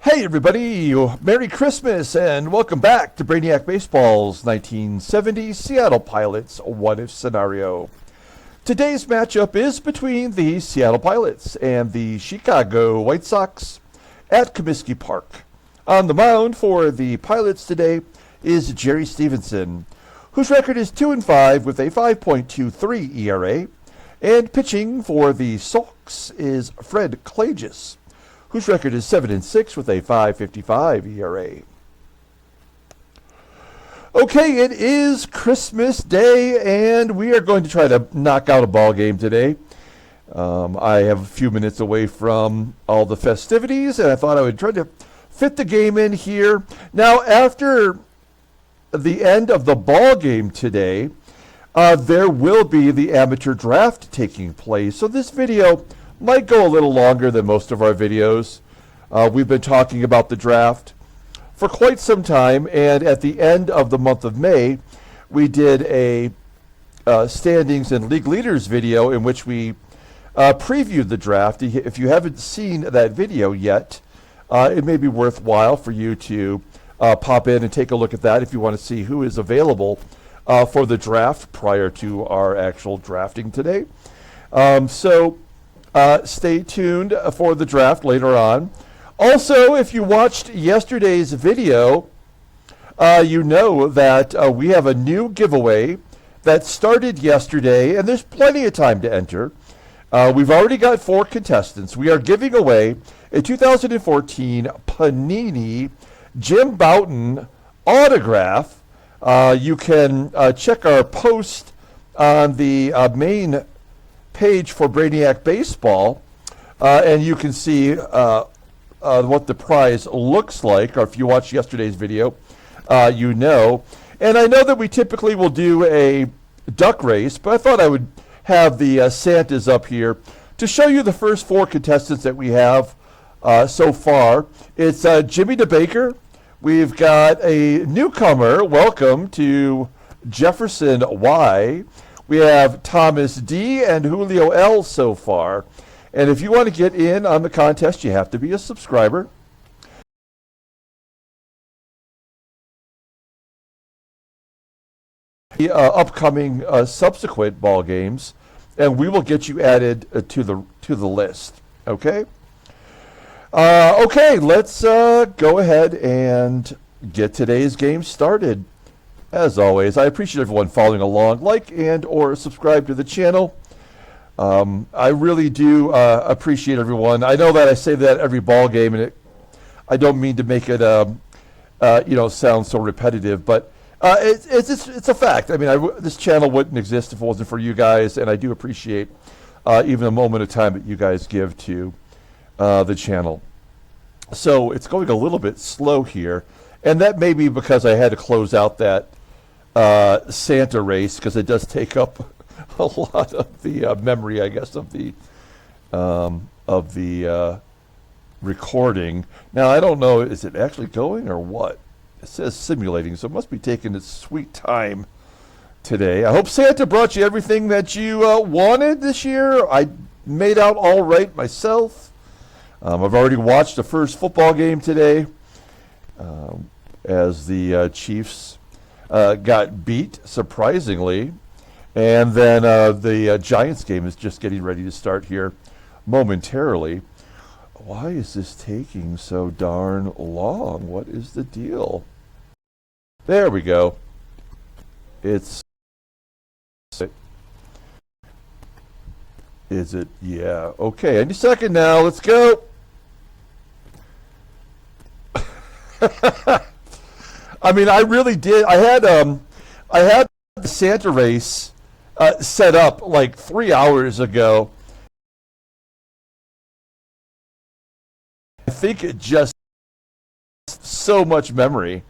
Hey everybody, Merry Christmas and welcome back to Brainiac Baseball's 1970 Seattle Pilots what-if scenario. Today's matchup is between the Seattle Pilots and the Chicago White Sox at Comiskey Park. On the mound for the Pilots today is Jerry Stephenson, whose record is 2-5 with a 5.23 ERA, and pitching for the Sox is Fred Klages, whose record is 7-6 with a 5.55 ERA. Okay, it is Christmas Day, and we are going to try to knock out a ball game today. I have a few minutes away from all the festivities, and I thought I would try to fit the game in here. Now, after the end of the ball game today, there will be the amateur draft taking place. So this video might go a little longer than most of our videos. We've been talking about the draft for quite some time, and at the end of the month of May, we did a standings and league leaders video in which we previewed the draft. If you haven't seen that video yet, it may be worthwhile for you to pop in and take a look at that if you want to see who is available for the draft prior to our actual drafting today. Stay tuned for the draft later on. Also, if you watched yesterday's video, you know that we have a new giveaway that started yesterday, and there's plenty of time to enter. We've already got 4 contestants. We are giving away a 2014 Panini Jim Bouton autograph. You can check our post on the main page for Brainiac Baseball, and you can see what the prize looks like, or if you watched yesterday's video, you know. And I know that we typically will do a duck race, but I thought I would have the Santas up here to show you the first 4 contestants that we have so far. It's Jimmy DeBaker. We've got a newcomer. Welcome to Jefferson Y. We have Thomas D. and Julio L. so far. And if you want to get in on the contest, you have to be a subscriber. The upcoming subsequent ball games, and we will get you added to the list. Okay? Okay, let's go ahead and get today's game started. As always, I appreciate everyone following along. Like and or subscribe to the channel. I really do appreciate everyone. I know that I say that every ball game, and I don't mean to make it sound so repetitive, but it's a fact. I mean, this channel wouldn't exist if it wasn't for you guys, and I do appreciate even a moment of time that you guys give to the channel. So it's going a little bit slow here, and that may be because I had to close out that Santa race, because it does take up a lot of the memory, I guess, of the recording. Now, I don't know, is it actually going or what? It says simulating, so it must be taking its sweet time today. I hope Santa brought you everything that you wanted this year. I made out all right myself. I've already watched the first football game today as the Chiefs got beat, surprisingly. And then the Giants game is just getting ready to start here momentarily. Why is this taking so darn long? What is the deal? There we go. Is it? Yeah. Okay. Any second now. Let's go. I mean, I really did. I had the Santa race set up like 3 hours ago. I think it just so much memory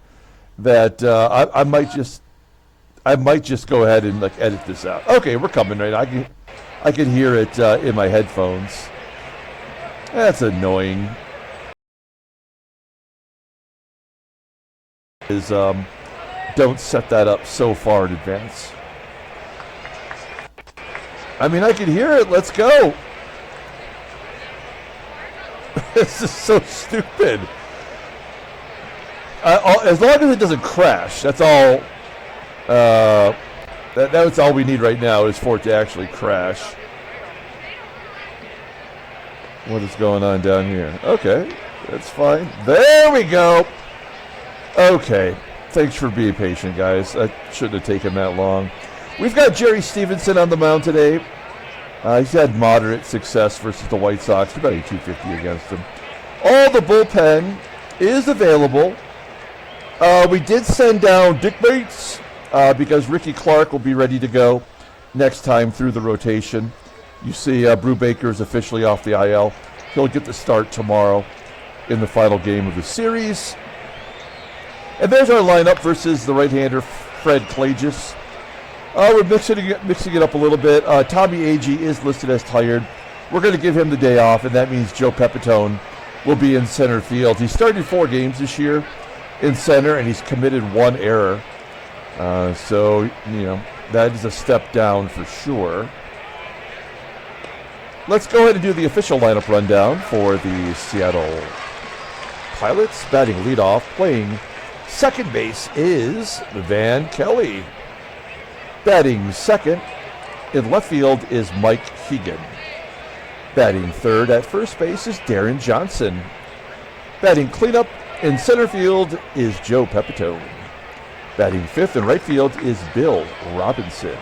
that I might just go ahead and like edit this out. Okay, we're coming right now. I can hear it in my headphones. That's annoying. Don't set that up so far in advance. I mean, I can hear it. Let's go. This is so stupid. as long as it doesn't crash, that's all. That's all we need right now is for it to actually crash. What is going on down here? Okay, that's fine. There we go. Okay, thanks for being patient, guys. That shouldn't have taken that long. We've got Jerry Stephenson on the mound today. He's had moderate success versus the White Sox. About a 250 against them. All the bullpen is available. We did send down Dick Bates because Ricky Clark will be ready to go next time through the rotation. You see Brubaker is officially off the IL. He'll get the start tomorrow in the final game of the series. And there's our lineup versus the right-hander Fred Klages. We're mixing it up a little bit. Tommy Agee is listed as tired. We're going to give him the day off, and that means Joe Pepitone will be in center field. He started 4 games this year in center, and he's committed 1 error. So, that is a step down for sure. Let's go ahead and do the official lineup rundown for the Seattle Pilots. Batting leadoff, playing second base is Van Kelly. Batting second in left field is Mike HEGAN. Batting third at first base is Deron Johnson. Batting cleanup in center field is Joe Pepitone. Batting fifth in right field is Bill Robinson.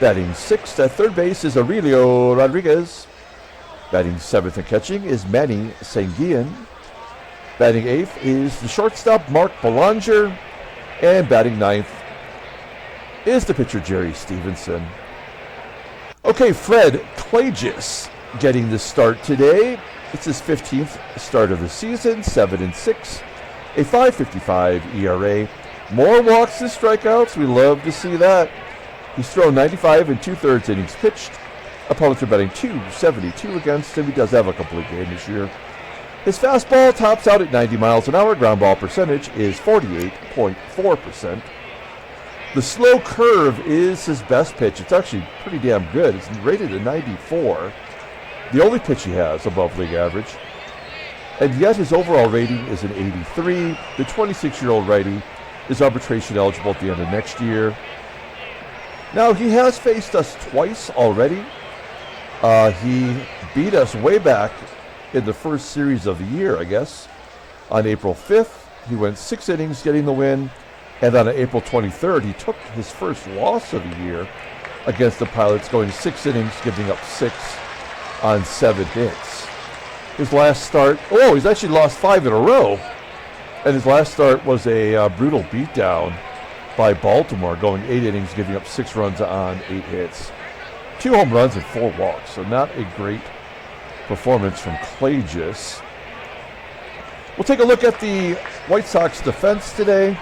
Batting sixth at third base is Aurelio Rodriguez. Batting seventh and catching is Manny SANGUILLEN. Batting eighth is the shortstop Mark Belanger. And batting ninth is the pitcher Jerry Stephenson. Okay, Fred Klages getting the start today. It's his 15th start of the season, 7-6, a 5.55 ERA. More walks than strikeouts. We love to see that. He's thrown 95 and 2/3 innings pitched. Opponents are batting .272 against him. He does have a complete game this year. His fastball tops out at 90 miles an hour. Ground ball percentage is 48.4%. The slow curve is his best pitch. It's actually pretty damn good. It's rated a 94. The only pitch he has above league average. And yet his overall rating is an 83. The 26-year-old righty is arbitration eligible at the end of next year. Now, he has faced us twice already. He beat us way back in the first series of the year, I guess. On April 5th, he went 6 innings getting the win. And on April 23rd, he took his first loss of the year against the Pilots, going 6 innings, giving up 6 on 7 hits. His last start, he's actually lost 5 in a row. And his last start was a brutal beatdown by Baltimore, going 8 innings, giving up 6 runs on 8 hits. 2 home runs and 4 walks, so not a great performance from Klages. We'll take a look at the White Sox defense today.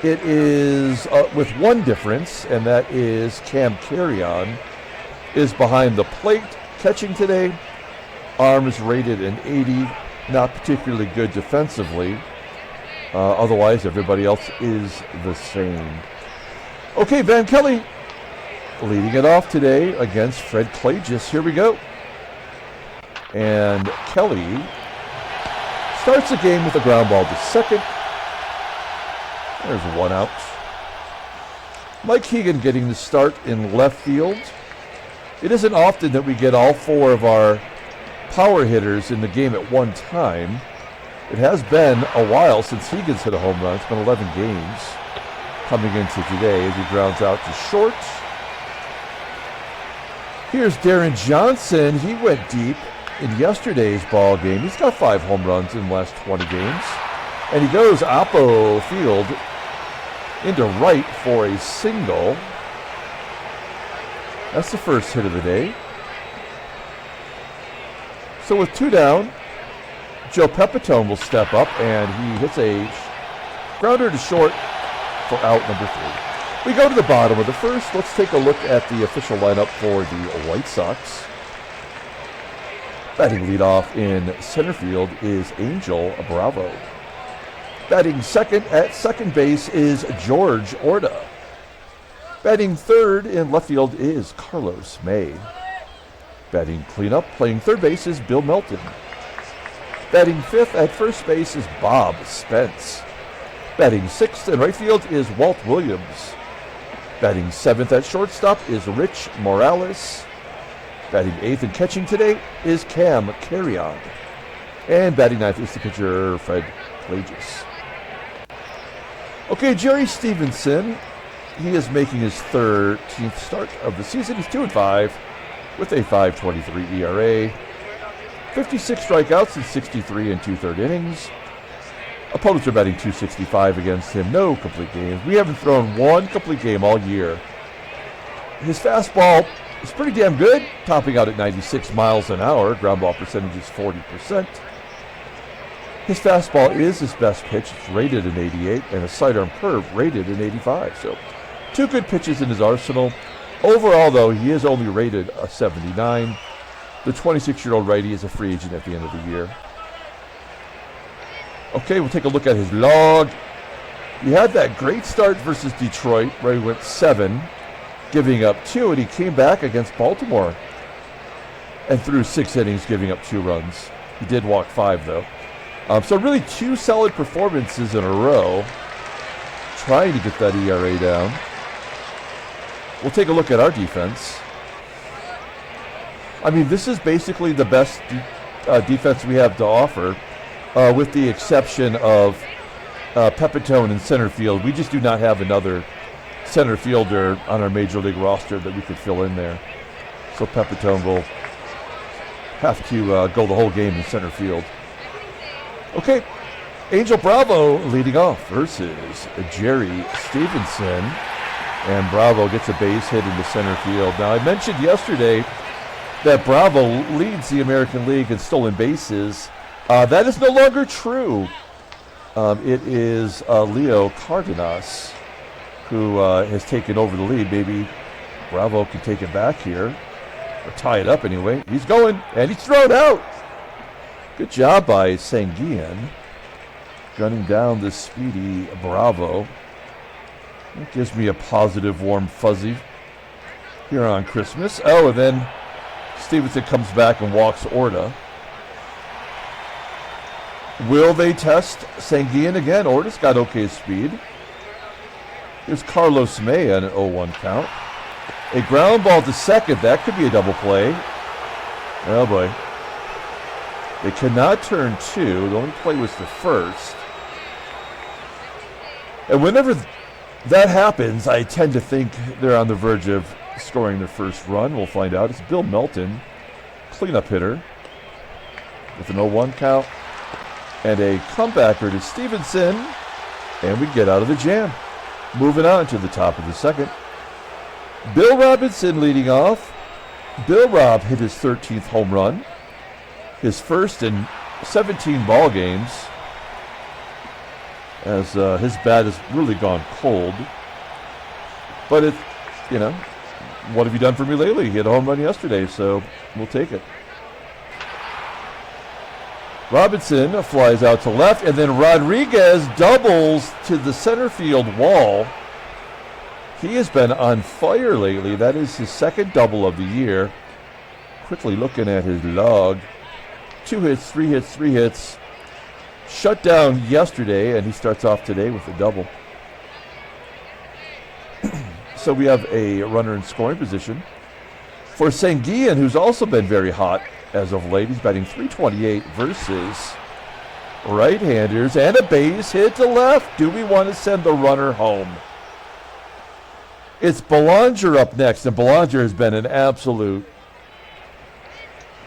It is with one difference, and that is CARREON is behind the plate catching today. Arms rated an 80, not particularly good defensively. Otherwise, everybody else is the same. Okay, Van Kelly leading it off today against Fred Klages. Here we go. And Kelly starts the game with a ground ball to second. There's 1 out. Mike HEGAN getting the start in left field. It isn't often that we get all 4 of our power hitters in the game at one time. It has been a while since HEGAN's hit a home run. It's been 11 games coming into today as he grounds out to short. Here's Deron Johnson. He went deep in yesterday's ball game. He's got 5 home runs in the last 20 games. And he goes oppo field into right for a single. That's the first hit of the day. So with 2 down, Joe Pepitone will step up, and he hits a grounder to short for out number 3. We go to the bottom of the first. Let's take a look at the official lineup for the White Sox. Batting leadoff in center field is Angel Bravo. Batting second at second base is George ORTA. Batting third in left field is Carlos May. Batting cleanup, playing third base is Bill Melton. Batting 5th at first base is Bob Spence. Batting 6th in right field is Walt Williams. Batting 7th at shortstop is Rich Morales. Batting 8th and catching today is Cam CARREON. And batting 9th is the pitcher Fred Klages. Okay, Jerry Stephenson. He is making his 13th start of the season. He's 2-5 with a 5.23 ERA. 56 strikeouts in 63 and 2/3 innings. Opponents are batting .265 against him. No complete games. We haven't thrown one complete game all year. His fastball is pretty damn good, topping out at 96 miles an hour. Ground ball percentage is 40%. His fastball is his best pitch. It's rated an 88, and a sidearm curve rated an 85. So 2 good pitches in his arsenal. Overall, though, he is only rated a 79. The 26-year-old righty is a free agent at the end of the year. Okay, we'll take a look at his log. He had that great start versus Detroit where he went 7, giving up 2, and he came back against Baltimore and threw 6 innings, giving up 2 runs. He did walk 5, though. So really 2 solid performances in a row, trying to get that ERA down. We'll take a look at our defense. I mean, this is basically the best defense we have to offer. With the exception of PEPITONE in center field. We just do not have another center fielder on our major league roster that we could fill in there. So PEPITONE will have to go the whole game in center field. Okay, Angel Bravo leading off versus Jerry Stephenson. And Bravo gets a base hit into center field. Now, I mentioned yesterday that Bravo leads the American League in stolen bases. That is no longer true. It is Leo Cardenas who has taken over the lead. Maybe Bravo can take it back here, or tie it up anyway. He's going, and he's thrown out. Good job by SANGUILLEN, gunning down this speedy Bravo. It gives me a positive, warm fuzzy here on Christmas. Oh, and then Stephenson comes back and walks ORTA. Will they test SANGUILLEN again? ORTA's got okay speed. Here's Carlos May on an 0-1 count. A ground ball to second. That could be a double play. Oh, boy. They cannot turn 2. The only play was the first. And whenever that happens, I tend to think they're on the verge of scoring their first run. We'll find out. It's Bill Melton, cleanup hitter, with an 0-1 count. And a comebacker to Stephenson, and we get out of the jam. Moving on to the top of the second. Bill Robinson leading off. Bill Rob hit his 13th home run, his first in 17 ball games, as his bat has really gone cold. But it, you know, what have you done for me lately? He hit a home run yesterday, so we'll take it. Robinson flies out to left, and then Rodriguez doubles to the center field wall. He has been on fire lately. That is his 2nd double of the year. Quickly looking at his log. 2 hits, 3 hits, 3 hits. Shut down yesterday, and he starts off today with a double. So we have a runner in scoring position for SANGUILLEN, who's also been very hot as of late. He's batting .328 versus right-handers, and a base hit to left. Do we want to send the runner home? It's Belanger up next, and Belanger has been an absolute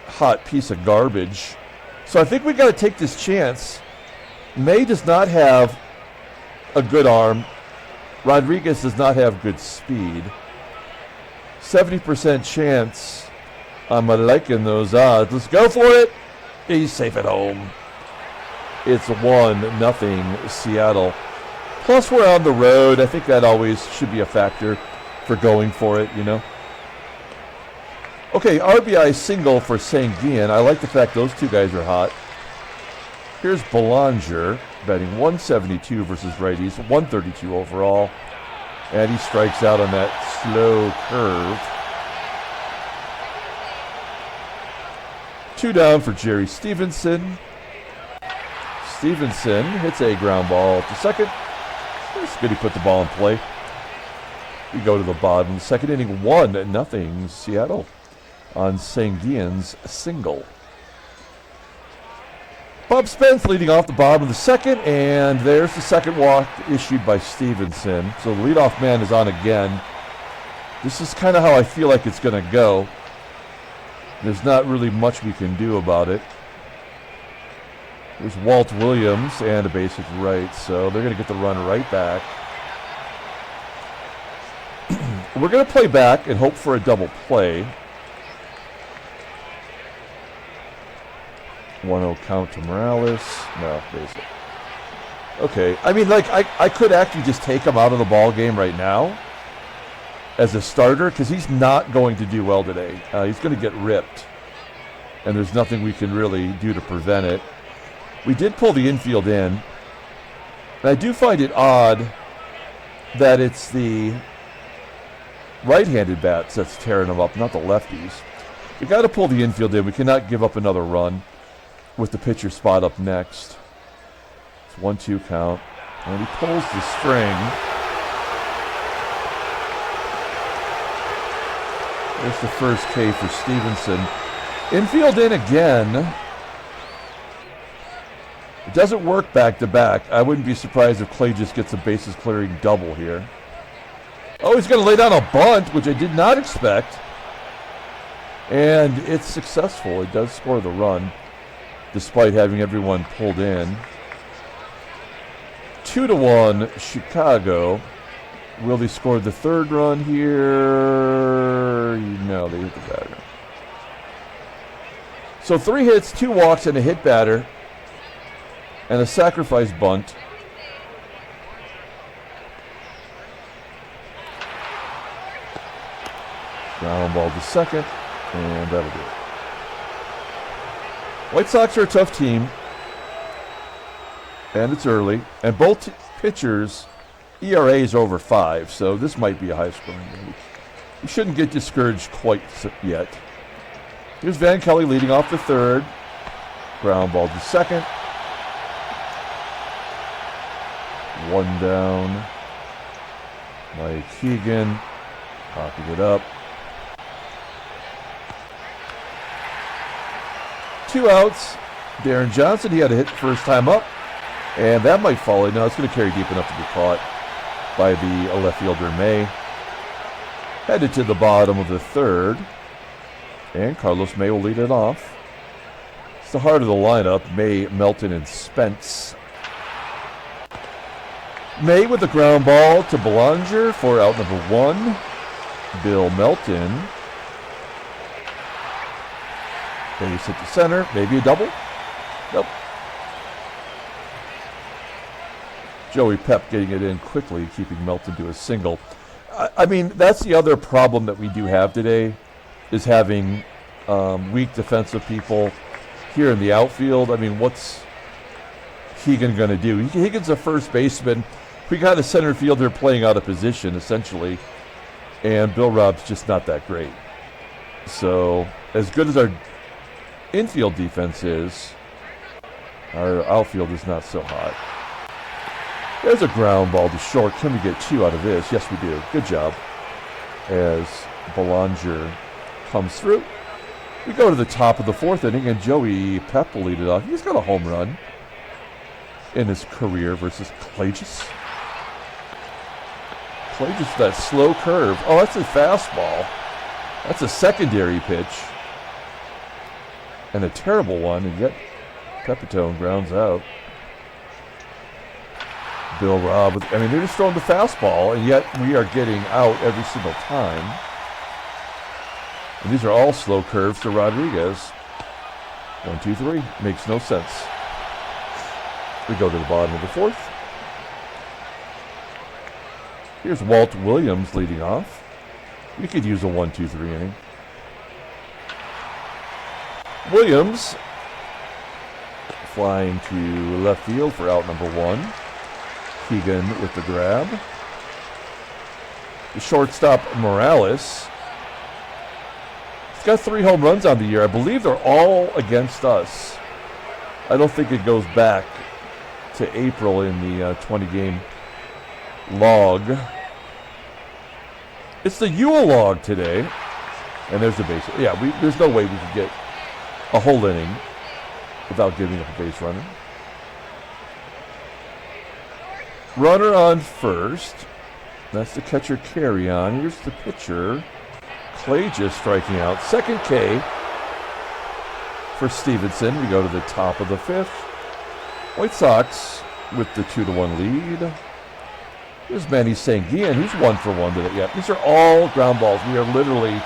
hot piece of garbage. So I think we got to take this chance. May does not have a good arm. Rodriguez does not have good speed. 70% chance. I'm liking those odds. Let's go for it. He's safe at home. It's 1-0 Seattle. Plus, we're on the road. I think that always should be a factor for going for it, you know. Okay, RBI single for SANGUILLEN. I like the fact those two guys are hot. Here's Belanger batting .172 versus righties, .132 overall. And he strikes out on that slow curve. 2 down for Jerry Stephenson. Stephenson hits a ground ball to second. It's good he put the ball in play. We go to the bottom of the second inning, 1-0 Seattle on Sanguillen's single. Bob Spence leading off the bottom of the second, and there's the second walk issued by Stephenson. So the leadoff man is on again. This is kind of how I feel like it's going to go. There's not really much we can do about it. There's Walt Williams and a base hit right, so they're going to get the run right back. We're going to play back and hope for a double play. 1-0 count to Morales. No, base hit. Okay, I mean, like, I could actually just take him out of the ball game right now as a starter because he's not going to do well today. He's going to get ripped, and there's nothing we can really do to prevent it. We did pull the infield in, and I do find it odd that it's the right-handed bats that's tearing them up, not the lefties. We got to pull the infield in. We cannot give up another run with the pitcher spot up next. It's 1-2 count, and he pulls the string. There's the first K for Stephenson. Infield in again. It doesn't work back-to-back. I wouldn't be surprised if Klages gets a bases-clearing double here. Oh, he's going to lay down a bunt, which I did not expect. And it's successful. It does score the run, despite having everyone pulled in. 2-1 Chicago. Will they score the third run here? No, they hit the batter. So 3 hits, 2 walks, and a hit batter. And a sacrifice bunt. Ground ball to second, and that'll do it. White Sox are a tough team, and it's early. And both pitchers' ERAs are over 5, so this might be a high-scoring game. We shouldn't get discouraged quite yet. Here's Van Kelly leading off the third. Ground ball to second. 1 down. Mike HEGAN popping it up. 2 outs. Deron Johnson, he had a hit first time up, and that might fall in. No, it's going to carry deep enough to be caught by the left fielder May. Headed to the bottom of the third, and Carlos May will lead it off. It's the heart of the lineup, May, Melton, and Spence. May with the ground ball to Belanger for out number 1. Bill Melton. Base hit the center, maybe a double. Nope. Joey Pep getting it in quickly, keeping Melton to a single. I mean, that's the other problem that we do have today, is having weak defensive people here in the outfield. I mean, what's HEGAN going to do? HEGAN's a first baseman. We got a center fielder playing out of position, essentially, and Bill Robb's just not that great. So, as good as our infield defense is, our outfield is not so hot. There's a ground ball to short. Can we get 2 out of this? Yes, we do. Good job. As Belanger comes through. We go to the top of the 4th inning, and Joey Pep will lead it off. He's got a home run in his career versus Klages. Klages, that slow curve. Oh, that's a fastball. That's a secondary pitch. And a terrible one, and yet PEPITONE grounds out. Bill Robb, I mean, they're just throwing the fastball, and yet we are getting out every single time. And these are all slow curves to Rodriguez. 1, 2, 3. Makes no sense. We go to the bottom of the 4th. Here's Walt Williams leading off. We could use a 1, 2, 3 inning. Williams flying to left field for out number 1. HEGAN with the grab. The shortstop Morales. He's got 3 home runs on the year. I believe they're all against us. I don't think it goes back to April in the 20-game log. It's the Yule log today. And there's the base. Yeah, there's no way we could get a whole inning without giving up a base runner. Runner on first. That's the catcher CARREON. Here's the pitcher. Klages striking out. Second K for Stephenson. We go to the top of the fifth. White Sox with the 2-1 lead. Here's Manny SANGUILLEN, who's 1 for 1 today. Yeah, these are all ground balls. We are literally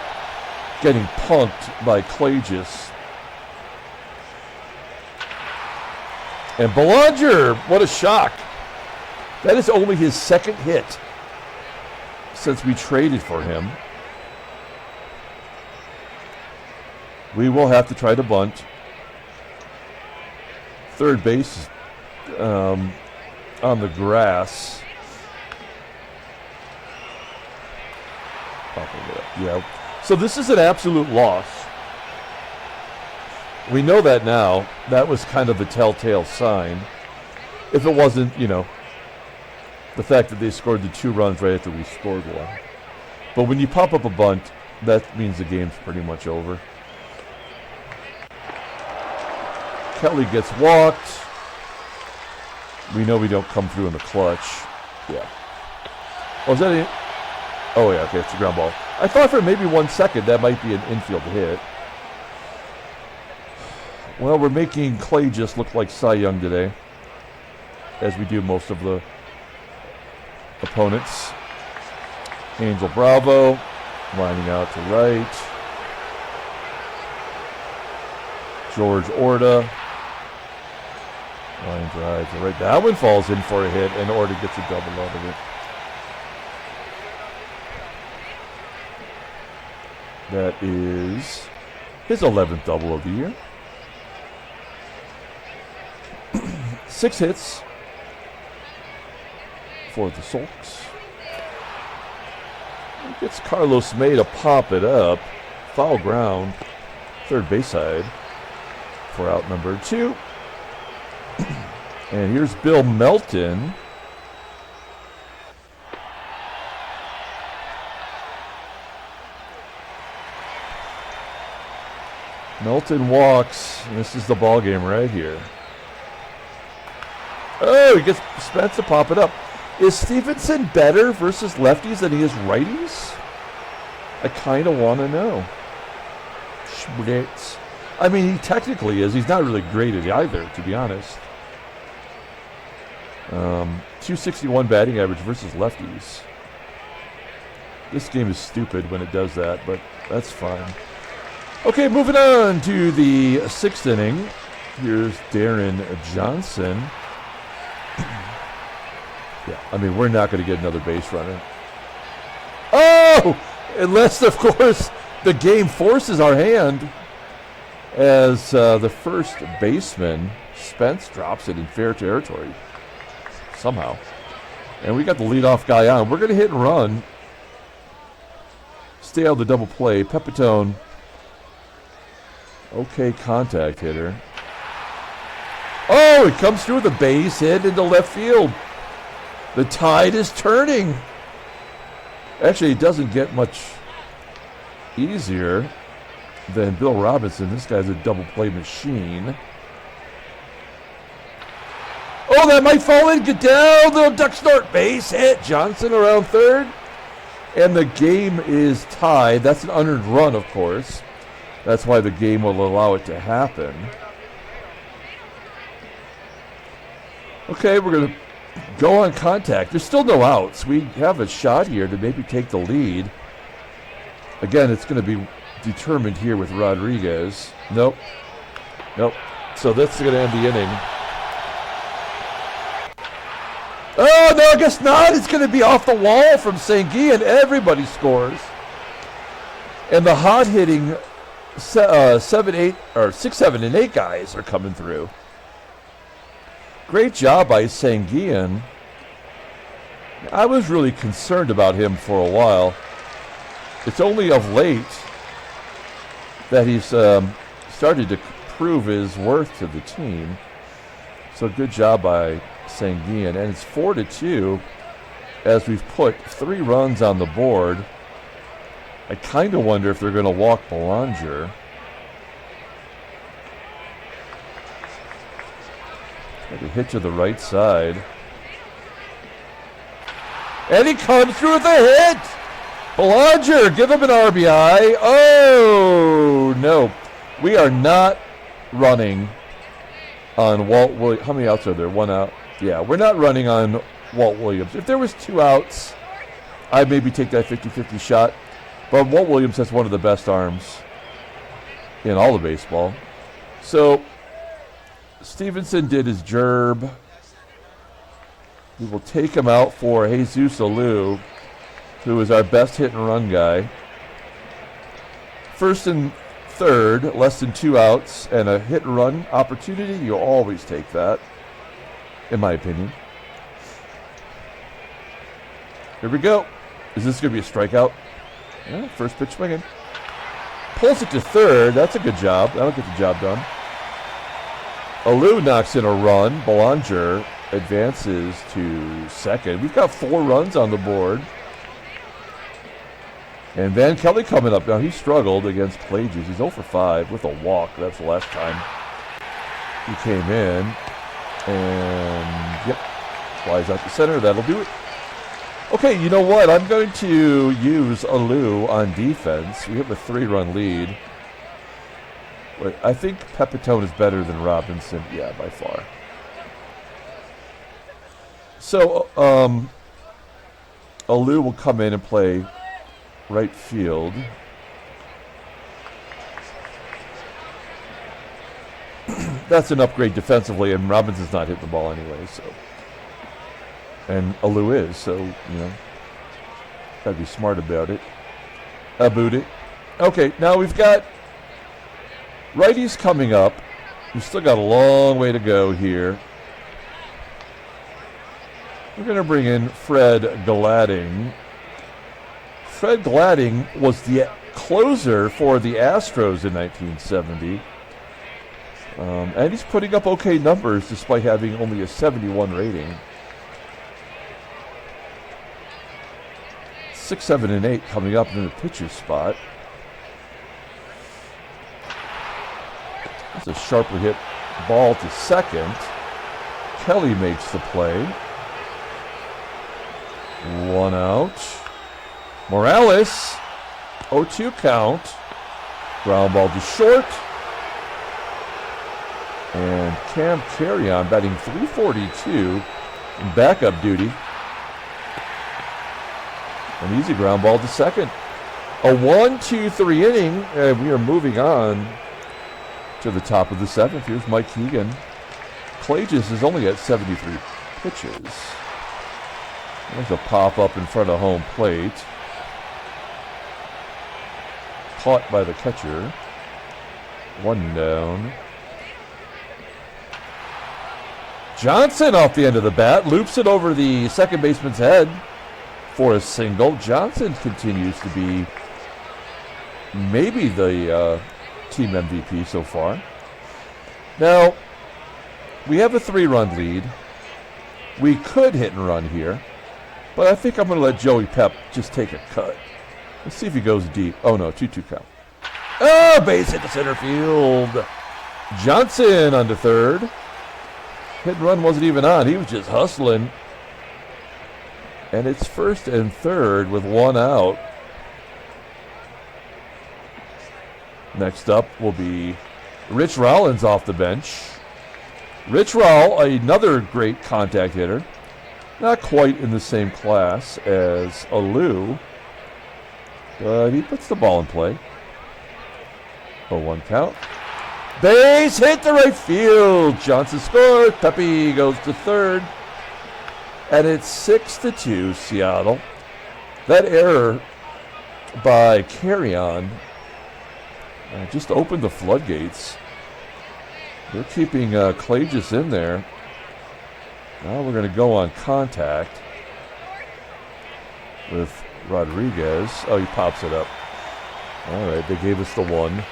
getting punked by Klages. And Belanger, what a shock. That is only his second hit since we traded for him. We will have to try to bunt. Third base on the grass. Yeah. So this is an absolute loss. We know that now. That was kind of the telltale sign. If it wasn't, the fact that they scored the 2 runs right after we scored 1. But when you pop up a bunt, that means the game's pretty much over. Kelly gets walked. We know we don't come through in the clutch. Yeah. Oh, is that it? Oh, yeah, okay, it's a ground ball. I thought for maybe 1 second that might be an infield hit. Well, we're making Klages look like Cy Young today, as we do most of the opponents. Angel Bravo lining out to right. George ORTA line drive to right. That one falls in for a hit, and ORTA gets a double out of it. That is his 11th double of the year. 6 hits for the Sulks. Gets Carlos May to pop it up. Foul ground. Third base side for out number 2. And here's Bill Melton. Melton walks, and this is the ball game right here. Oh, he gets Spence to pop it up. Is Stephenson better versus lefties than he is righties? I kind of want to know. Schmitz. I mean, he technically is. He's not really great at either, to be honest. 261 batting average versus lefties. This game is stupid when it does that, but that's fine. Okay, moving on to the 6th inning. Here's Deron Johnson. Yeah, I mean, we're not going to get another base runner. Oh! Unless, of course, the game forces our hand as the first baseman, Spence, drops it in fair territory somehow. And we got the leadoff guy on. We're going to hit and run. Stay out of the double play. PEPITONE. Okay, contact hitter. Oh, it comes through the base hit into left field. The tide is turning. Actually, it doesn't get much easier than Bill Robinson. This guy's a double play machine. Oh, that might fall in. Get down. Little duck snort. Base hit. Johnson around third. And the game is tied. That's an unearned run, of course. That's why the game will allow it to happen. Okay, we're going to go on contact. There's still no outs. We have a shot here to maybe take the lead. Again, it's going to be determined here with Rodriguez. Nope. So that's going to end the inning. Oh, no, I guess not. It's going to be off the wall from SANGUILLEN. Everybody scores. And the hot-hitting 6, 7, and 8 guys are coming through. Great job by SANGUILLEN. I was really concerned about him for a while. It's only of late that he's started to prove his worth to the team. So good job by SANGUILLEN. And it's 4-2 as we've put 3 runs on the board. I kind of wonder if they're going to walk Belanger. Maybe hit to the right side. And he comes through with a hit! Belanger, give him an RBI. Oh, no. We are not running on Walt Williams. How many outs are there? 1 out. Yeah, we're not running on Walt Williams. If there was 2 outs, I'd maybe take that 50-50 shot. But Walt Williams has one of the best arms in all of baseball. So Stephenson did his gerb. We will take him out for Jesus Alou, who is our best hit and run guy. First and third, less than 2 outs, and a hit and run opportunity. You'll always take that, in my opinion. Here we go. Is this going to be a strikeout? Yeah, first pitch swinging. Pulls it to third. That's a good job. That'll get the job done. Alou knocks in a run. Belanger advances to second. We've got 4 runs on the board. And Van Kelly coming up now. He struggled against Klages. He's 0 for 5 with a walk. That's the last time he came in. And, yep, flies out to center. That'll do it. Okay, you know what? I'm going to use Alou on defense. We have a 3-run lead. Wait, I think PEPITONE is better than Robinson. Yeah, by far. So, Alou will come in and play right field. That's an upgrade defensively, and Robinson's not hitting the ball anyway, so. And Alou is, so, you know, gotta be smart about it. Okay, now we've got righties coming up. We've still got a long way to go here. We're going to bring in Fred Gladding. Fred Gladding was the closer for the Astros in 1970. And he's putting up okay numbers despite having only a 71 rating. 6, 7, and 8 coming up in the pitcher's spot. That's a sharply hit ball to second. Kelly makes the play. 1 out. Morales, 0-2 count. Ground ball to short. And Cam CARREON batting .342 in backup duty. An easy ground ball to second. A 1-2-3 inning, and we are moving on to the top of the 7th. Here's Mike HEGAN. Klages is only at 73 pitches. There's a pop-up in front of home plate. Caught by the catcher. 1 down. Johnson off the end of the bat. Loops it over the second baseman's head for a single. Johnson continues to be maybe the team MVP so far. Now, we have a 3-run lead. We could hit and run here, but I think I'm going to let Joey Pep just take a cut. Let's see if he goes deep. Oh, no, 2-2 count. Oh, base hit to center field. Johnson on to third. Hit and run wasn't even on. He was just hustling. And it's first and third with 1 out. Next up will be Rich Rollins off the bench. Rich Roll, another great contact hitter. Not quite in the same class as Alou, but he puts the ball in play. 0-1 count. Base hit to right field. Johnson scored. Pepe goes to third. And it's 6-2 Seattle. That error by CARREON just opened the floodgates. They're keeping Klages in there. Now we're going to go on contact with Rodriguez. Oh, he pops it up. All right, they gave us the 1.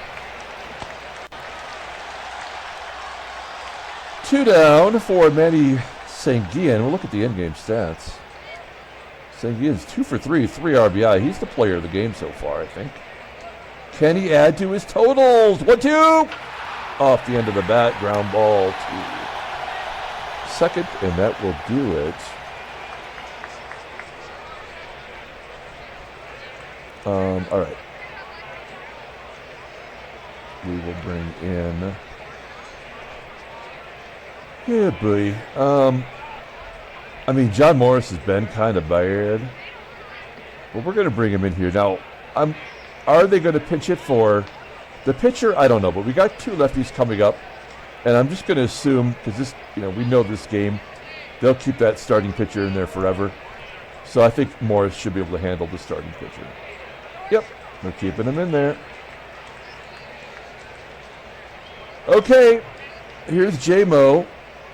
2 down for Manny SANGUILLEN. We'll look at the in-game stats. SANGUILLEN's 2 for 3, 3 RBI. He's the player of the game so far, I think. Can he add to his totals? 1-2! Off the end of the bat, ground ball to second, and that will do it. All right. We will bring in... Yeah, boy. I mean, John Morris has been kind of bad, but we're going to bring him in here. Now, are they going to pinch hit for the pitcher? I don't know, but we got 2 lefties coming up, and I'm just going to assume, because this, we know this game, they'll keep that starting pitcher in there forever. So I think Morris should be able to handle the starting pitcher. Yep, they're keeping him in there. Okay, here's J-Mo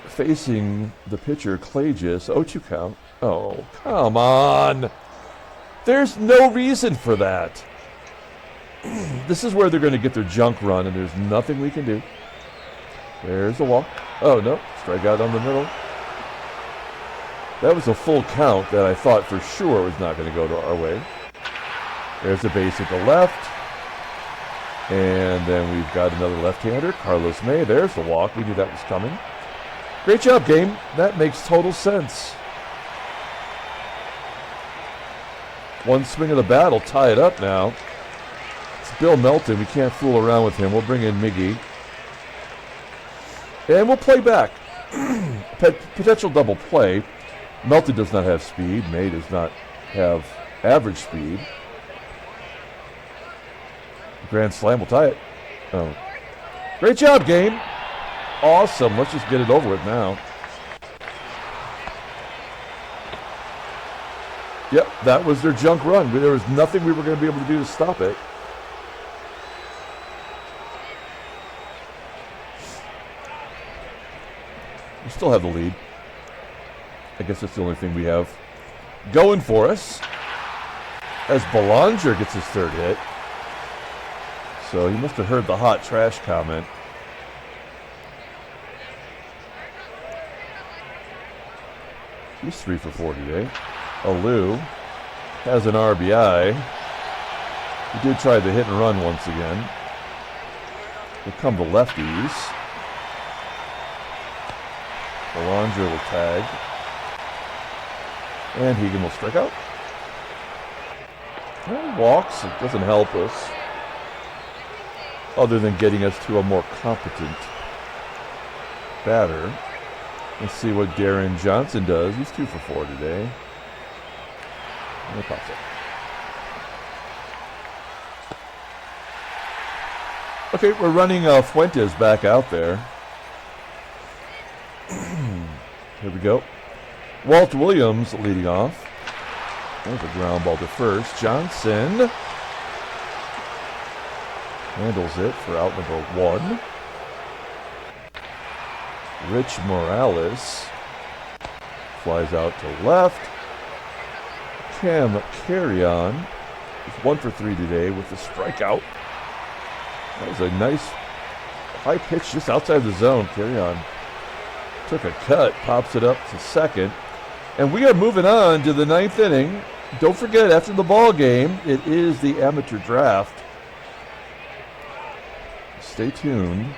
facing the pitcher, Klages. 0-2 count. Oh, come on. There's no reason for that. This is where they're going to get their junk run, and there's nothing we can do. There's the walk. Oh, no. Strikeout on the middle. That was a full count that I thought for sure was not going to go to our way. There's the base at the left. And then we've got another left-hander, Carlos May. There's the walk. We knew that was coming. Great job, game. That makes total sense. One swing of the bat will tie it up now. It's Bill Melton. We can't fool around with him. We'll bring in Miggy. And we'll play back. Potential double play. Melton does not have speed. May does not have average speed. Grand slam will tie it. Oh. Great job, game. Awesome. Let's just get it over with now. Yep, that was their junk run. There was nothing we were going to be able to do to stop it. We still have the lead. I guess that's the only thing we have going for us. As Belanger gets his 3rd hit. So he must have heard the hot trash comment. He's 3 for 4 today. Alu has an RBI. He did try the hit and run once again. Here come the lefties. Belanger will tag. And HEGAN will strike out. Well, walks. It doesn't help us. Other than getting us to a more competent batter. Let's see what Deron Johnson does. He's 2 for 4 today. And it pops up. Okay, we're running Fuentes back out there. Here we go. Walt Williams leading off. There's a ground ball to first. Johnson handles it for out number 1. Rich Morales flies out to left. CARREON is 1 for 3 today with the strikeout. That was a nice high pitch just outside the zone. CARREON took a cut, pops it up to second. And we are moving on to the 9th inning. Don't forget, after the ball game, it is the amateur draft. Stay tuned.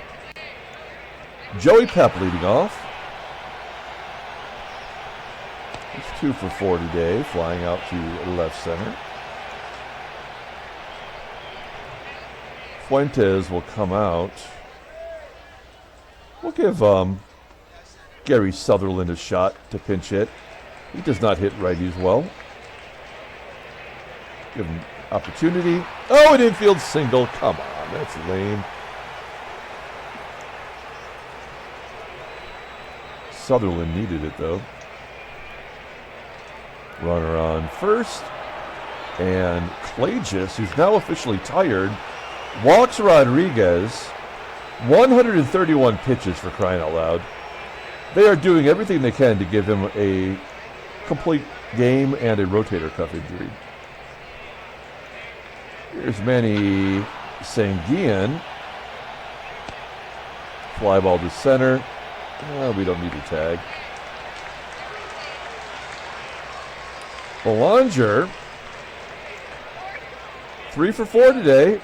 Joey Pep leading off. He's 2 for 4 today, flying out to left center. Fuentes will come out. We'll give Gary Sutherland a shot to pinch hit. He does not hit righties well. Give him opportunity. Oh, an infield single. Come on, that's lame. Sutherland needed it, though. Runner on first. And Klages, who's now officially tired, walks Rodriguez. 131 pitches, for crying out loud. They are doing everything they can to give him a complete game and a rotator cuff injury. Here's Manny SANGUILLEN. Fly ball to center. We don't need a tag. Belanger, 3 for 4 today.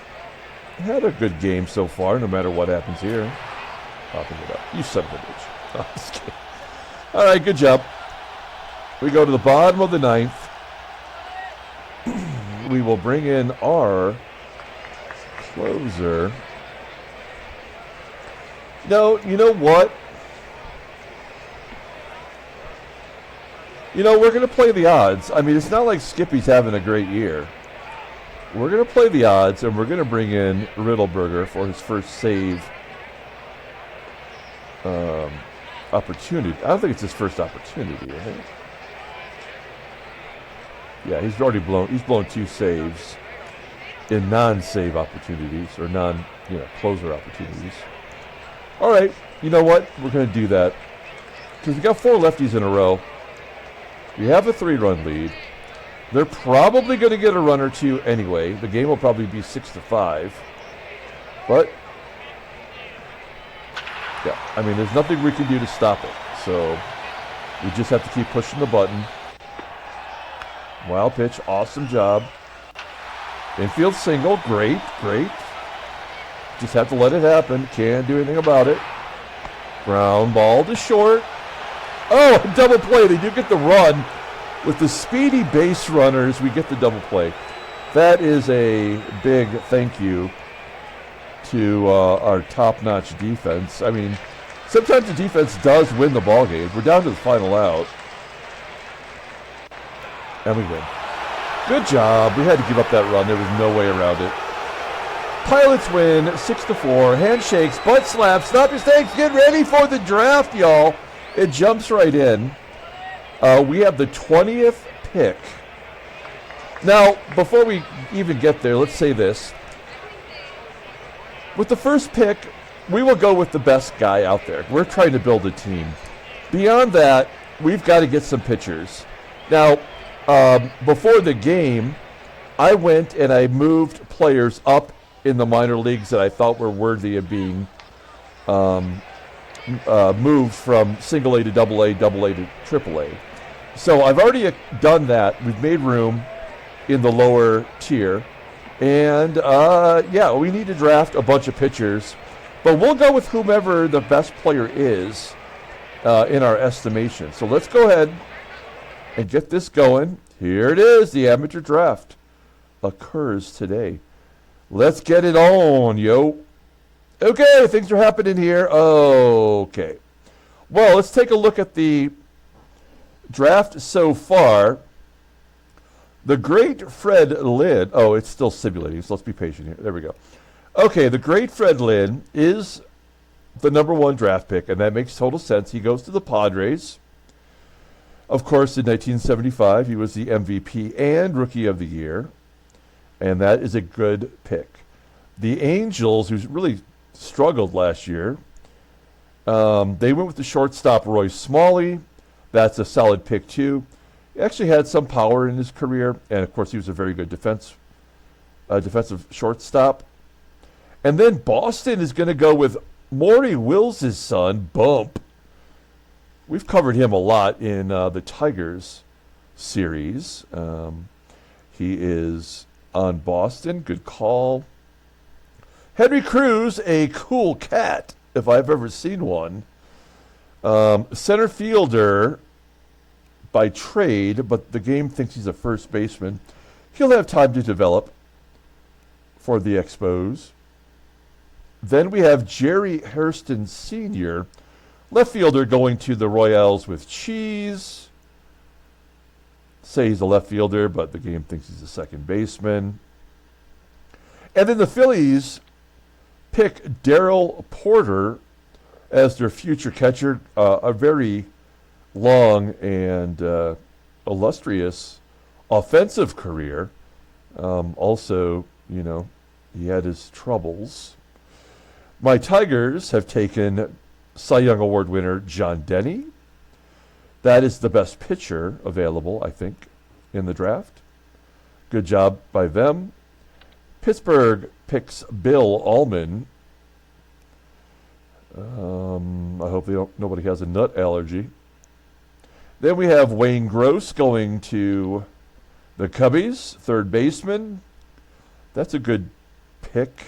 Had a good game so far, no matter what happens here. Popping it up. You son of a bitch. Oh, just kidding. All right, good job. We go to the bottom of the 9th. We will bring in our closer. No, you know what? You know, we're going to play the odds. I mean, it's not like Skippy's having a great year. We're going to play the odds, and we're going to bring in Riddleberger for his first save opportunity. I don't think it's his first opportunity, I think. Yeah, he's already blown 2 saves in non-save opportunities, or closer opportunities. All right, you know what? We're going to do that. Because we got 4 lefties in a row. We have a 3-run lead. They're probably going to get a run or 2 anyway. The game will probably be 6-5. But, yeah, I mean, there's nothing we can do to stop it. So, we just have to keep pushing the button. Wild pitch, awesome job. Infield single, great, great. Just have to let it happen. Can't do anything about it. Ground ball to short. Oh, double play. They do get the run. With the speedy base runners, we get the double play. That is a big thank you to our top-notch defense. I mean, sometimes the defense does win the ball game. We're down to the final out. And we win. Good job. We had to give up that run. There was no way around it. Pilots win 6-4. Handshakes, butt slaps, stop mistakes. Get ready for the draft, y'all. It jumps right in. We have the 20th pick. Now, before we even get there, let's say this. With the first pick, we will go with the best guy out there. We're trying to build a team. Beyond that, we've got to get some pitchers. Now, before the game, I went and I moved players up in the minor leagues that I thought were worthy of being moved from single A to double A to triple A. So I've already done that. We've made room in the lower tier. And, yeah, we need to draft a bunch of pitchers. But we'll go with whomever the best player is in our estimation. So let's go ahead and get this going. Here it is. The amateur draft occurs today. Let's get it on, yo. Okay, things are happening here. Okay. Well, let's take a look at the draft so far. The great Fred Lynn. Oh, it's still simulating, so let's be patient here. There we go. Okay, the great Fred Lynn is the number 1 draft pick, and that makes total sense. He goes to the Padres. Of course, in 1975, he was the MVP and Rookie of the Year, and that is a good pick. The Angels, who really struggled last year, they went with the shortstop Roy Smalley. That's a solid pick, too. He actually had some power in his career, and, of course, he was a very good defensive shortstop. And then Boston is going to go with Maury Wills' son, Bump. We've covered him a lot in the Tigers series. He is on Boston. Good call. Henry Cruz, a cool cat, if I've ever seen one. Center fielder by trade, but the game thinks he's a first baseman. He'll have time to develop for the Expos. Then we have Jerry Hairston Sr., left fielder, going to the Royals with Cheese. Say he's a left fielder, but the game thinks he's a second baseman. And then the Phillies pick Darrell Porter as their future catcher. A very long and illustrious offensive career. Also, you know, he had his troubles. My Tigers have taken Cy Young Award winner John Denny. That is the best pitcher available, I think, in the draft. Good job by them. Pittsburgh picks Bill Ullman. I hope nobody has a nut allergy. Then we have Wayne Gross going to the Cubbies, third baseman. That's a good pick.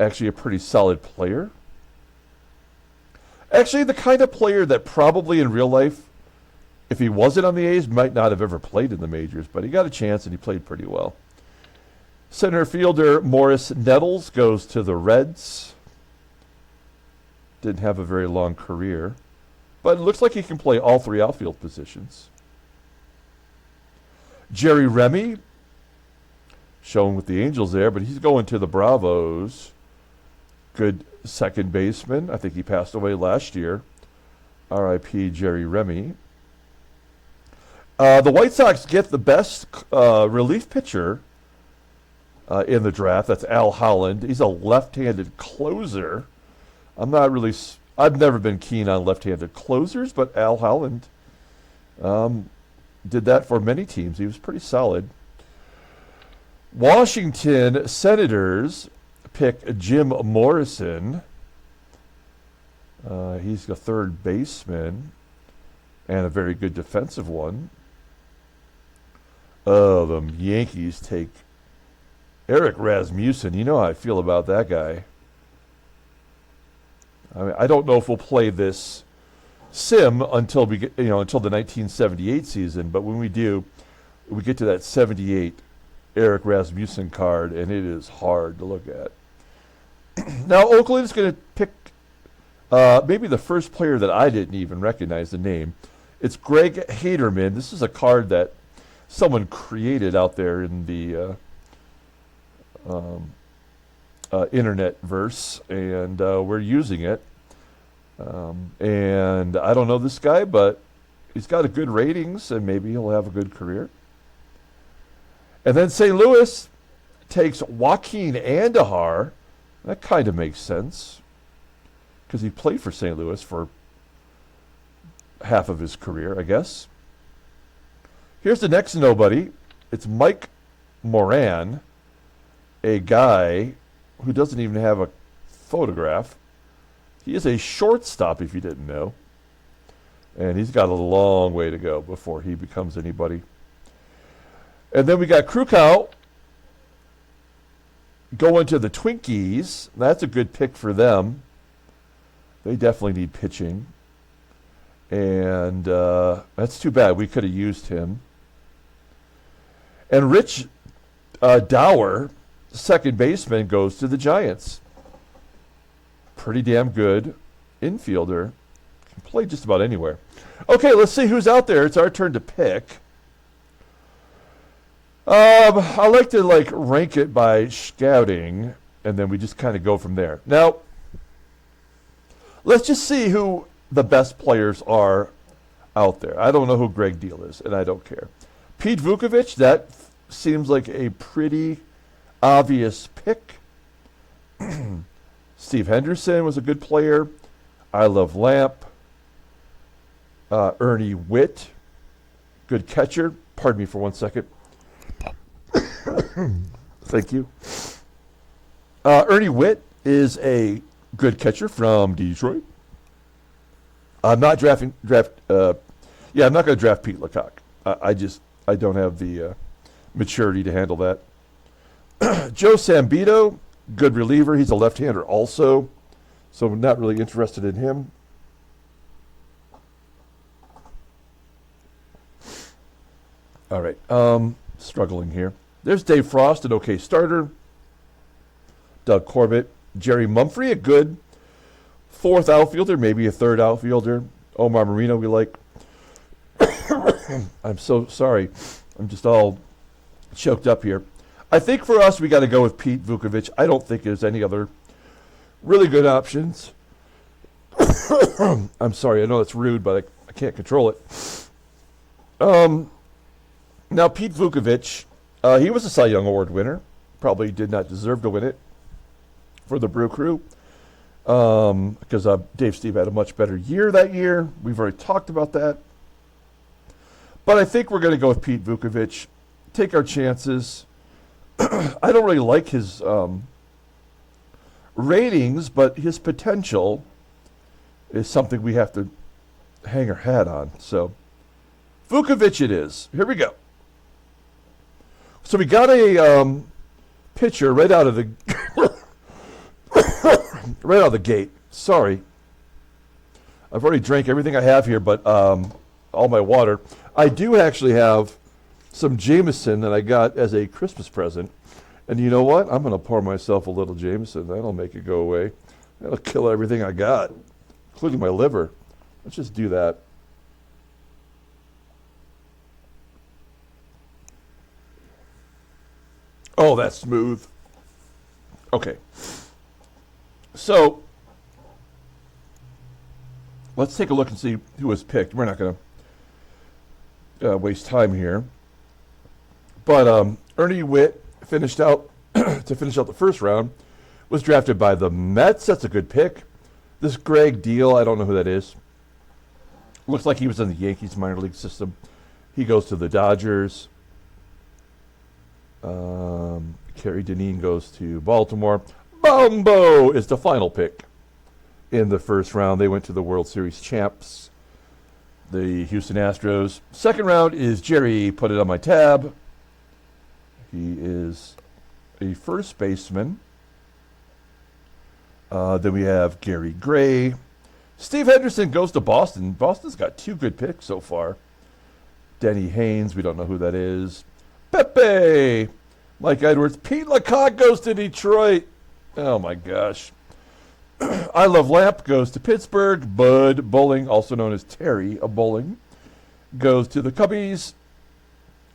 Actually, a pretty solid player. Actually, the kind of player that probably in real life, if he wasn't on the A's, might not have ever played in the majors, but he got a chance and he played pretty well. Center fielder Morris Nettles goes to the Reds. Didn't have a very long career, but it looks like he can play all three outfield positions. Jerry Remy, shown with the Angels there, but he's going to the Bravos. Good second baseman. I think he passed away last year. R.I.P. Jerry Remy. The White Sox get the best relief pitcher in the draft. That's Al Holland. He's a left-handed closer. I've never been keen on left-handed closers, but Al Holland did that for many teams. He was pretty solid. Washington Senators pick Jim Morrison. He's a third baseman and a very good defensive one. Oh, the Yankees take Eric Rasmussen. You know how I feel about that guy. I mean, I don't know if we'll play this sim until we get, until the 1978 season. But when we do, we get to that 78 Eric Rasmussen card, and it is hard to look at. Now, Oakland is going to pick maybe the first player that I didn't even recognize the name. It's Greg Haderman. This is a card that someone created out there in the internet verse, and we're using it. And I don't know this guy, but he's got a good ratings, and maybe he'll have a good career. And then St. Louis takes Joaquin Andahar. That kind of makes sense because he played for St. Louis for half of his career, I guess. Here's the next nobody. It's Mike Moran, a guy who doesn't even have a photograph. He is a shortstop, if you didn't know. And he's got a long way to go before he becomes anybody. And then we got Krukow going to the Twinkies. That's a good pick for them. They definitely need pitching. And that's too bad. We could have used him. And Rich Dower, second baseman, goes to the Giants. Pretty damn good infielder. Can play just about anywhere. Okay, let's see who's out there. It's our turn to pick. I like to rank it by scouting, and then we just kind of go from there. Now, let's just see who the best players are out there. I don't know who Greg Deal is, and I don't care. Pete Vukovich, that seems like a pretty obvious pick. Steve Henderson was a good player. I Love Lamp. Ernie Witt, good catcher. Pardon me for 1 second. Thank you. Ernie Witt is a good catcher from Detroit. I'm not I'm not going to draft Pete Lecoq. I don't have the maturity to handle that. Joe Sambito, good reliever. He's a left-hander also, so I'm not really interested in him. All right, struggling here. There's Dave Frost, an okay starter. Doug Corbett, Jerry Mumphrey, a good fourth outfielder, maybe a third outfielder. Omar Marino, we like. I'm so sorry. I'm just all choked up here. I think for us, we got to go with Pete Vukovich. I don't think there's any other really good options. I'm sorry. I know it's rude, but I can't control it. Now, Pete Vukovich, he was a Cy Young Award winner. Probably did not deserve to win it for the Brew Crew because Dave Steve had a much better year that year. We've already talked about that. But I think we're going to go with Pete Vukovich, take our chances. I don't really like his ratings, but his potential is something we have to hang our hat on. So, Vukovic it is. Here we go. So we got a pitcher right out of the right out of the gate. Sorry, I've already drank everything I have here, but all my water. I do actually have some Jameson that I got as a Christmas present. And you know what? I'm going to pour myself a little Jameson. That'll make it go away. That'll kill everything I got, including my liver. Let's just do that. Oh, that's smooth. Okay. So, let's take a look and see who was picked. We're not going to waste time here. But Ernie Witt finished out to finish out the first round, was drafted by the Mets. That's a good pick. This Greg Deal, I don't know who that is. Looks like he was in the Yankees minor league system. He goes to the Dodgers. Kerry Dineen goes to Baltimore. Bombo is the final pick in the first round. They went to the World Series champs, the Houston Astros. Second round is Jerry, put it on my tab. He is a first baseman. Then we have Gary Gray. Steve Henderson goes to Boston. Boston's got 2 good picks so far. Denny Haynes, we don't know who that is. Pepe, Mike Edwards. Pete LaCock goes to Detroit. Oh my gosh. I Love Lamp goes to Pittsburgh. Bud Bowling, also known as Terry of Bowling, goes to the Cubbies.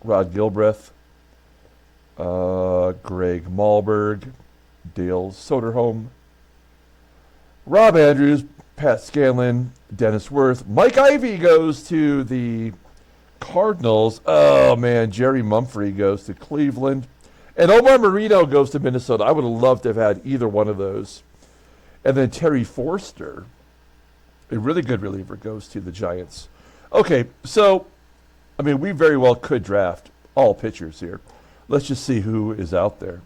Rod Gilbreth. Greg Malberg, Dale Soderholm, Rob Andrews, Pat Scanlon, Dennis Worth. Mike Ivey goes to the Cardinals. Oh, man, Jerry Mumphrey goes to Cleveland. And Omar Marino goes to Minnesota. I would have loved to have had either one of those. And then Terry Forster, a really good reliever, goes to the Giants. Okay, so, I mean, we very well could draft all pitchers here. Let's just see who is out there.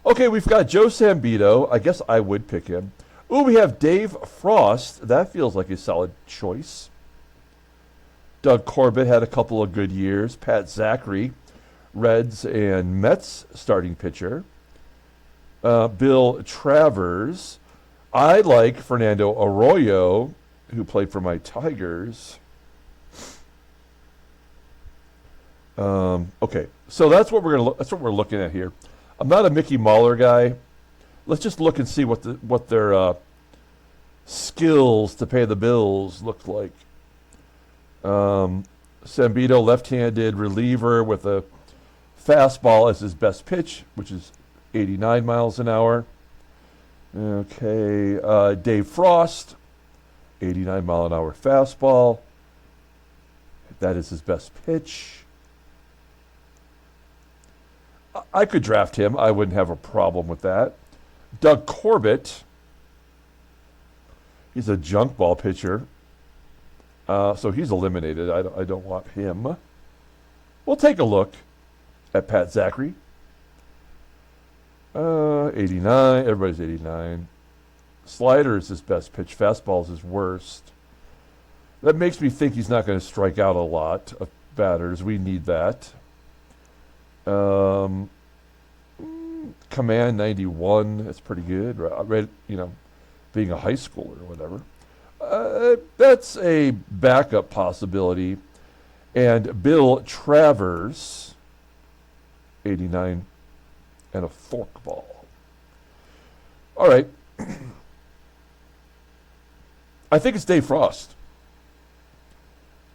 Okay, we've got Joe Sambito. I guess I would pick him. Ooh, we have Dave Frost. That feels like a solid choice. Doug Corbett had a couple of good years. Pat Zachary, Reds and Mets starting pitcher. Bill Travers. I like Fernando Arroyo, who played for my Tigers. Okay, so that's what we're looking at here. I'm not a Mickey Mahler guy. Let's just look and see what their skills to pay the bills look like. Sambito, left-handed reliever with a fastball as his best pitch, which is 89 miles an hour. Okay, Dave Frost, 89 mile an hour fastball. That is his best pitch. I could draft him. I wouldn't have a problem with that. Doug Corbett. He's a junk ball pitcher. So he's eliminated. I don't want him. We'll take a look at Pat Zachary. 89. Everybody's 89. Slider is his best pitch. Fastball is his worst. That makes me think he's not going to strike out a lot of batters. We need that. Command 91, that's pretty good, right? You know, being a high schooler or whatever. That's a backup possibility. And Bill Travers, 89, and a forkball. All right. I think it's Dave Frost.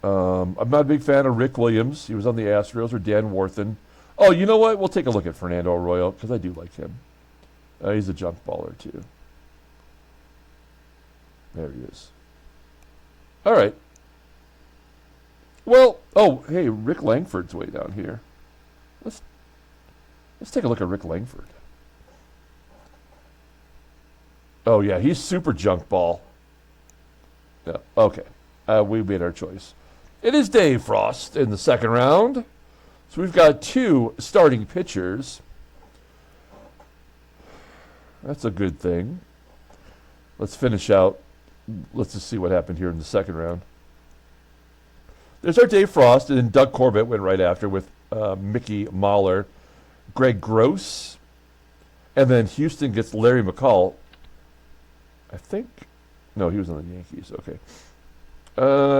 I'm not a big fan of Rick Williams. He was on the Astros, or Dan Warthen. Oh, you know what? We'll take a look at Fernando Arroyo, because I do like him. He's a junk baller, too. There he is. All right. Well, oh, hey, Rick Langford's way down here. Let's take a look at Rick Langford. Oh, yeah, he's super junk ball. Yeah, okay. We made our choice. It is Dave Frost in the second round. So we've got 2 starting pitchers. That's a good thing. Let's finish out let's just see what happened here in the second round. There's our Dave Frost, and then Doug Corbett went right after with Mickey Mahler, Greg Gross, and then Houston gets Larry McCall. I think, no, he was on the Yankees. Okay.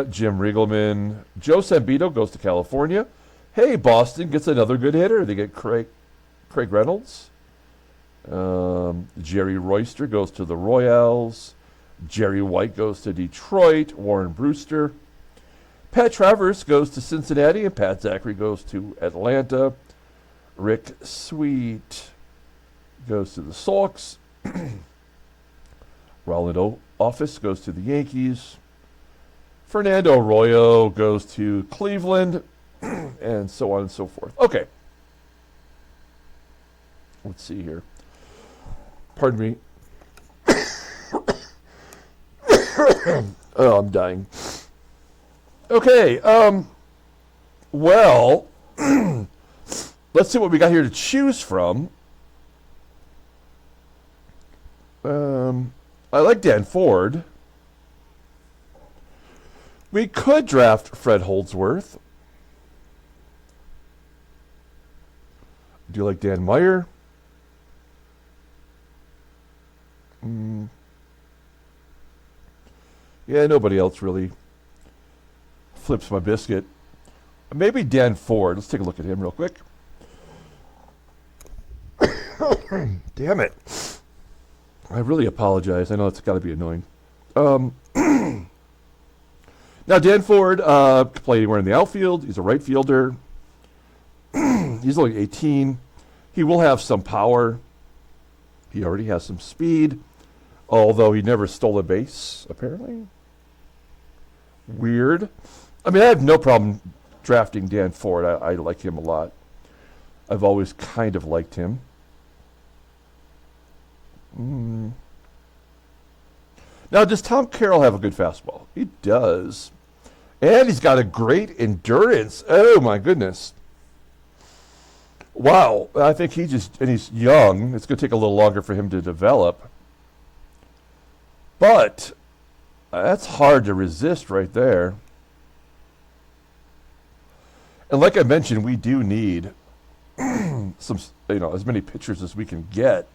Jim Riegelman, Joe Sambito goes to California. Hey, Boston gets another good hitter. They get Craig Reynolds. Jerry Royster goes to the Royals. Jerry White goes to Detroit. Warren Brewster. Pat Travers goes to Cincinnati, and Pat Zachary goes to Atlanta. Rick Sweet goes to the Sox. Roland Office goes to the Yankees. Fernando Arroyo goes to Cleveland, and so on and so forth. Okay. Let's see here. Pardon me. Oh, I'm dying. Okay. Well, let's see what we got here to choose from. I like Dan Ford. We could draft Fred Holdsworth. Do you like Dan Meyer? Yeah, nobody else really flips my biscuit. Maybe Dan Ford. Let's take a look at him real quick. Damn it. I really apologize. I know it's got to be annoying. Now, Dan Ford can play anywhere in the outfield. He's a right fielder. He's only 18. He will have some power. He already has some speed, although he never stole a base, apparently. Weird. I mean, I have no problem drafting Dan Ford. I like him a lot. I've always kind of liked him. Now, does Tom Carroll have a good fastball? He does. And he's got a great endurance. Oh, my goodness. Wow. I think and he's young. It's going to take a little longer for him to develop. But that's hard to resist right there. And like I mentioned, we do need as many pitchers as we can get.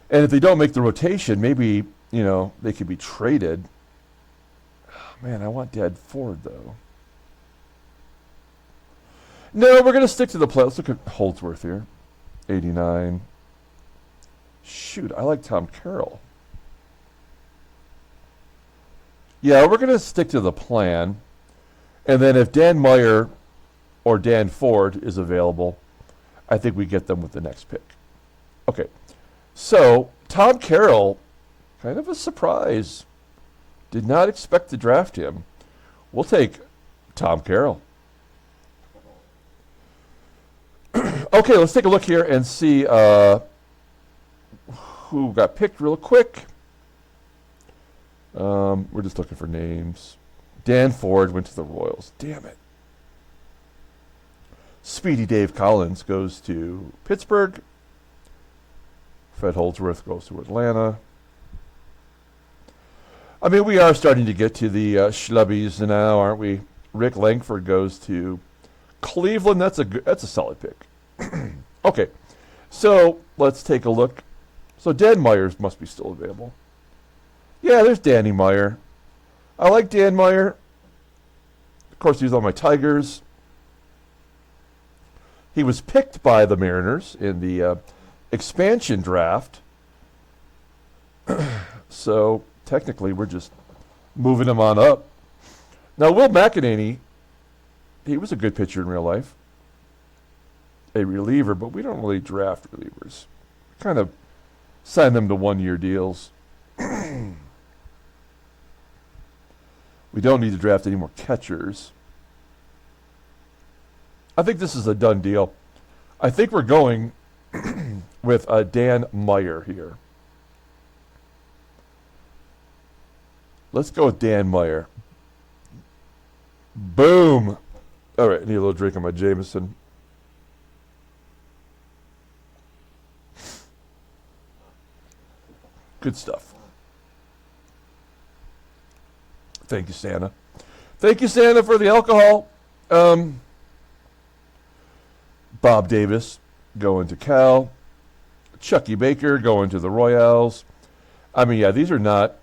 And if they don't make the rotation, maybe, they could be traded. Oh, man, I want Dan Ford, though. No, we're going to stick to the play. Let's look at Holdsworth here. 89. Shoot, I like Tom Carroll. Yeah, we're going to stick to the plan. And then if Dan Meyer or Dan Ford is available, I think we get them with the next pick. Okay. So, Tom Carroll, kind of a surprise. Did not expect to draft him. We'll take Tom Carroll. Okay, let's take a look here and see who got picked real quick. We're just looking for names. Dan Ford went to the Royals. Damn it. Speedy Dave Collins goes to Pittsburgh. Fred Holdsworth goes to Atlanta. I mean, we are starting to get to the schlubbies now, aren't we? Rick Langford goes to Cleveland. That's a solid pick. Okay, so let's take a look. So Dan Myers must be still available. Yeah, there's Danny Meyer. I like Dan Meyer. Of course, he's on my Tigers. He was picked by the Mariners in the expansion draft. So technically we're just moving him on up. Now Will McEnany, he was a good pitcher in real life. A reliever, but we don't really draft relievers. We kind of sign them to one-year deals. We don't need to draft any more catchers. I think this is a done deal. I think we're going with Dan Meyer here. Let's go with Dan Meyer. Boom. All right, I need a little drink of my Jameson. Good stuff. Thank you, Santa. Thank you, Santa, for the alcohol. Bob Davis going to Cal. Chucky Baker going to the Royals. I mean, yeah, these are not...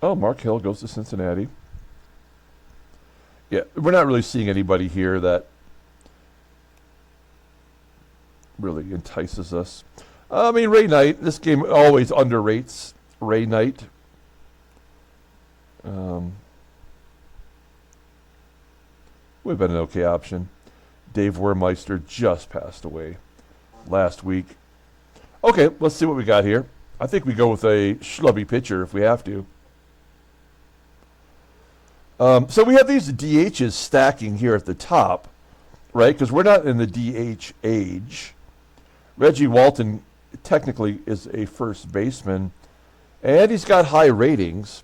Oh, Mark Hill goes to Cincinnati. Yeah, we're not really seeing anybody here that really entices us. I mean, Ray Knight, this game always underrates Ray Knight. Would have been an okay option. Dave Wermeister just passed away last week. Okay, let's see what we got here. I think we go with a schlubby pitcher if we have to. So we have these DHs stacking here at the top, right? Because we're not in the DH age. Reggie Walton technically is a first baseman, and he's got high ratings.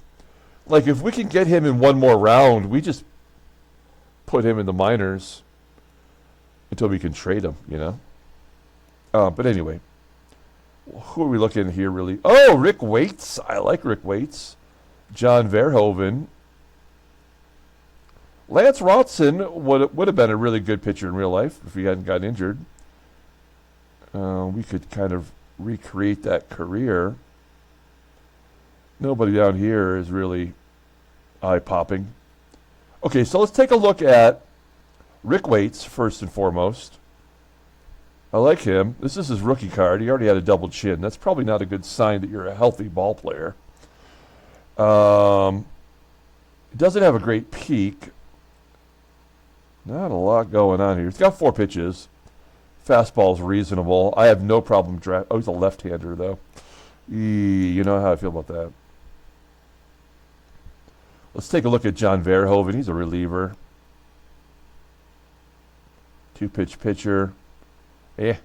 Like, if we can get him in one more round, we just put him in the minors until we can trade him, you know? But anyway, who are we looking at here, really? Oh, Rick Waits. I like Rick Waits. John Verhoeven. Lance Rotson would have been a really good pitcher in real life if he hadn't gotten injured. We could kind of recreate that career. Nobody down here is really eye-popping. Okay, so let's take a look at Rick Waits first and foremost. I like him. This is his rookie card. He already had a double chin. That's probably not a good sign that you're a healthy ball player. He doesn't have a great peak. Not a lot going on here. He's got 4 pitches. Fastball's reasonable. I have no problem Oh, he's a left-hander, though. You know how I feel about that. Let's take a look at John Verhoeven. He's a reliever. 2-pitch pitcher. Lance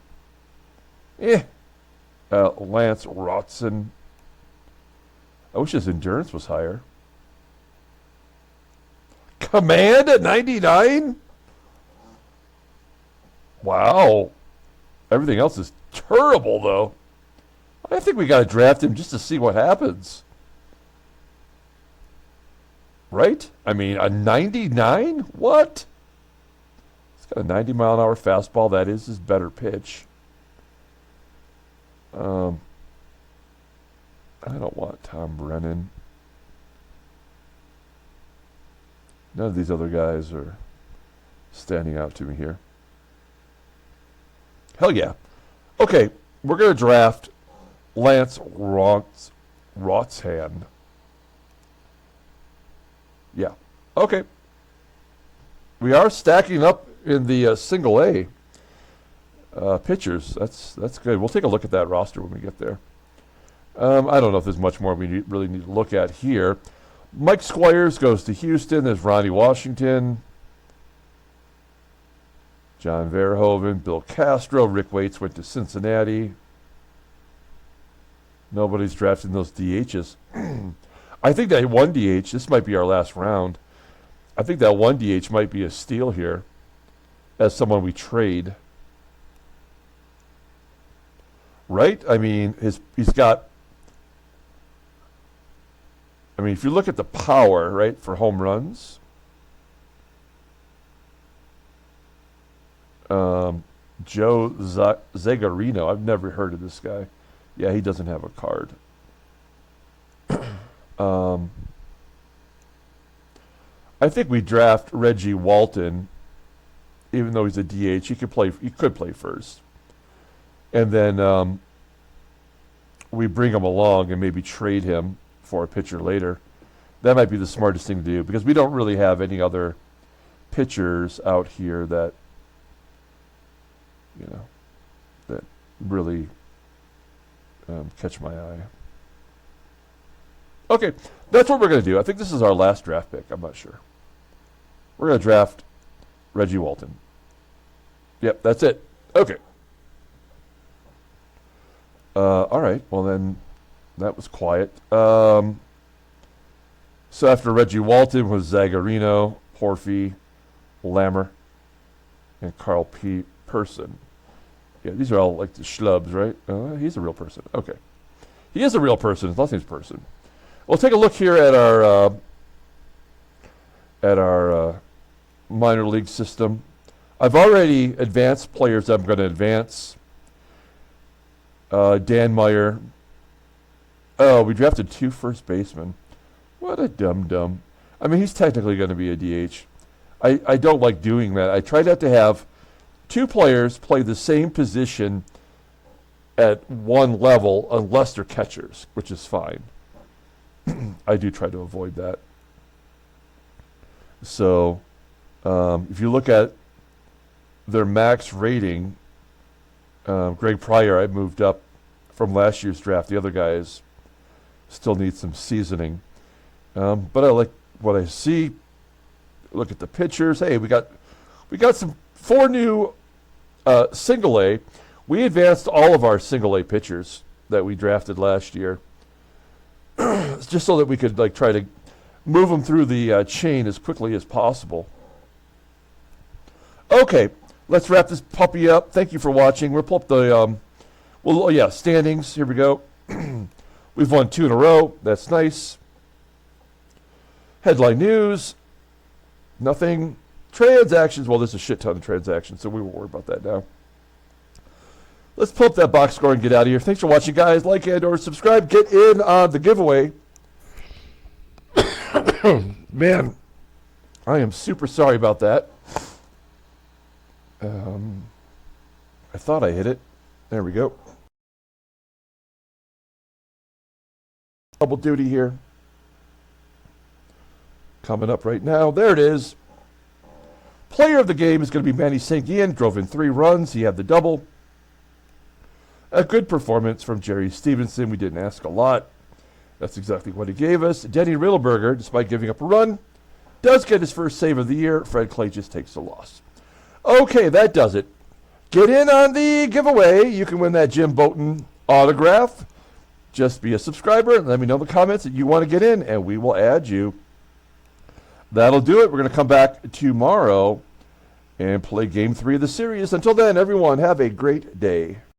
Rotson. I wish his endurance was higher. Command at 99? Wow. Everything else is terrible, though. I think we got to draft him just to see what happens. Right? I mean, a 99? What? He's got a 90-mile-an-hour fastball. That is his better pitch. I don't want Tom Brennan. None of these other guys are standing out to me here. Hell yeah. Okay, we're going to draft Lance Rotson. Yeah. Okay. We are stacking up in the single A pitchers. That's good. We'll take a look at that roster when we get there. I don't know if there's much more we really need to look at here. Mike Squires goes to Houston. There's Ronnie Washington. John Verhoeven, Bill Castro, Rick Waits went to Cincinnati. Nobody's drafting those DHs. I think that one DH, this might be our last round. I think that one DH might be a steal here as someone we trade. Right? I mean, he's got... I mean, if you look at the power, right, for home runs... Joe Zagarino. I've never heard of this guy. Yeah, he doesn't have a card. I think we draft Reggie Walton, even though he's a DH. He could play first, and then we bring him along and maybe trade him for a pitcher later. That might be the smartest thing to do because we don't really have any other pitchers out here that that really catch my eye. Okay, that's what we're going to do. I think this is our last draft pick. I'm not sure. We're going to draft Reggie Walton. Yep, that's it. Okay. All right, well then, that was quiet. So after Reggie Walton was Zagarino, Porfy, Lammer, and Carl P. Person. Yeah, these are all like the schlubs, right? He's a real person. Okay. He is a real person. His last name's Person. We'll take a look here at our at our minor league system. I've already advanced players I'm going to advance. Dan Meyer. Oh, we drafted 2 first basemen. What a dum-dum. I mean, he's technically going to be a DH. I don't like doing that. I try not to have 2 players play the same position at one level unless they're catchers, which is fine. I do try to avoid that. So, if you look at their max rating, Greg Pryor, I moved up from last year's draft. The other guys still need some seasoning. But I like what I see. Look at the pitchers. Hey, we got 4 new single A. We advanced all of our single A pitchers that we drafted last year, just so that we could like try to move them through the chain as quickly as possible. Okay, let's wrap this puppy up. Thank you for watching. We'll pull up the standings. Here we go. We've won 2 in a row. That's nice. Headline news. Nothing. Transactions. Well, there's a shit ton of transactions, so we won't worry about that now. Let's pull up that box score and get out of here. Thanks for watching, guys. Like and or subscribe. Get in on the giveaway. Man, I am super sorry about that. I thought I hit it. There we go. Double duty here. Coming up right now. There it is. Player of the game is going to be Manny. Drove in 3 runs. He had the double. A good performance from Jerry Stephenson. We didn't ask a lot. That's exactly what he gave us. Denny Riddleberger, despite giving up a run, does get his first save of the year. Fred Klages takes the loss. Okay, that does it. Get in on the giveaway. You can win that Jim Bouton autograph. Just be a subscriber and let me know in the comments that you want to get in, and we will add you. That'll do it. We're going to come back tomorrow and play Game 3 of the series. Until then, everyone, have a great day.